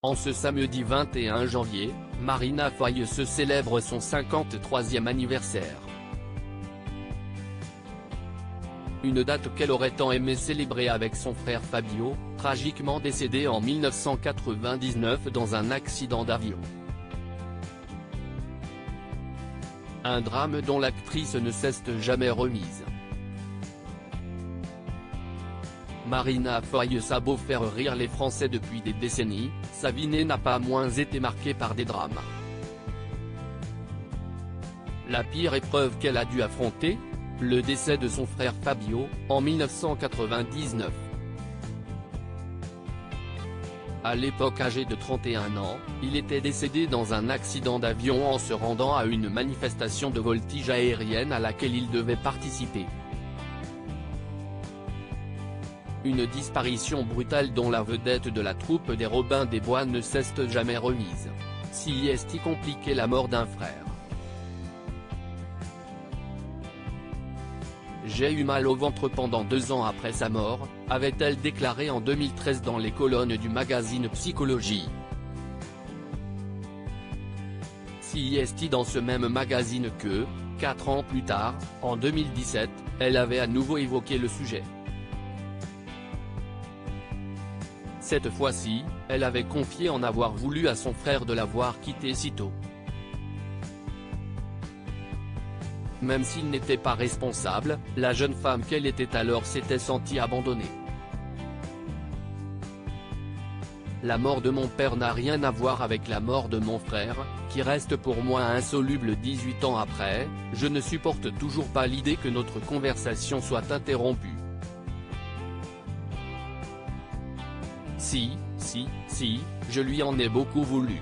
En ce samedi 21 janvier, Marina Foïs se célèbre son 53e anniversaire. Une date qu'elle aurait tant aimé célébrer avec son frère Fabio, tragiquement décédé en 1999 dans un accident d'avion. Un drame dont l'actrice ne s'est jamais remise. Marina Foïs a beau faire rire les Français depuis des décennies, sa vie n'a pas moins été marquée par des drames. La pire épreuve qu'elle a dû affronter ? Le décès de son frère Fabio, en 1999. À l'époque âgé de 31 ans, il était décédé dans un accident d'avion en se rendant à une manifestation de voltige aérienne à laquelle il devait participer. Une disparition brutale dont la vedette de la troupe des Robins des Bois ne s'est jamais remise. Si est compliqué la mort d'un frère. J'ai eu mal au ventre pendant 2 ans après sa mort, avait-elle déclaré en 2013 dans les colonnes du magazine Psychologie. Si est dans ce même magazine que, 4 ans plus tard, en 2017, elle avait à nouveau évoqué le sujet. Cette fois-ci, elle avait confié en avoir voulu à son frère de l'avoir quitté si tôt. Même s'il n'était pas responsable, la jeune femme qu'elle était alors s'était sentie abandonnée. La mort de mon père n'a rien à voir avec la mort de mon frère, qui reste pour moi insoluble 18 ans après, je ne supporte toujours pas l'idée que notre conversation soit interrompue. Si, je lui en ai beaucoup voulu.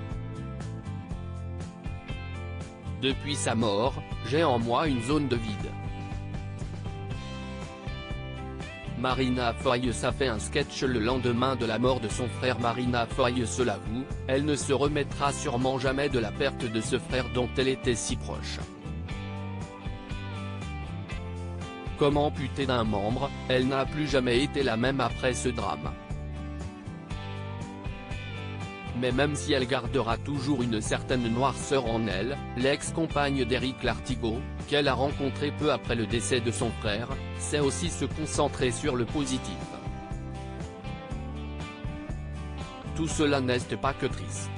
Depuis sa mort, j'ai en moi une zone de vide. Marina Foïs a fait un sketch le lendemain de la mort de son frère. Marina Foïs l'avoue, elle ne se remettra sûrement jamais de la perte de ce frère dont elle était si proche. Comme amputée d'un membre, elle n'a plus jamais été la même après ce drame. Mais même si elle gardera toujours une certaine noirceur en elle, l'ex-compagne d'Éric Lartigot, qu'elle a rencontré peu après le décès de son frère, sait aussi se concentrer sur le positif. Tout cela n'est pas que triste.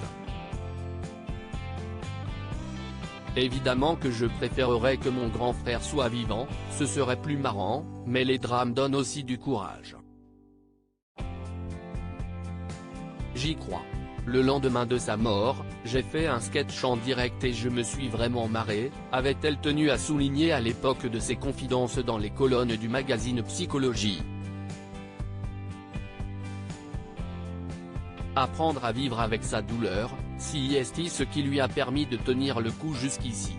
Évidemment que je préférerais que mon grand frère soit vivant, ce serait plus marrant, mais les drames donnent aussi du courage. J'y crois. Le lendemain de sa mort, j'ai fait un sketch en direct et je me suis vraiment marré, avait-elle tenu à souligner à l'époque de ses confidences dans les colonnes du magazine Psychologie. Apprendre à vivre avec sa douleur, si est ce qui lui a permis de tenir le coup jusqu'ici.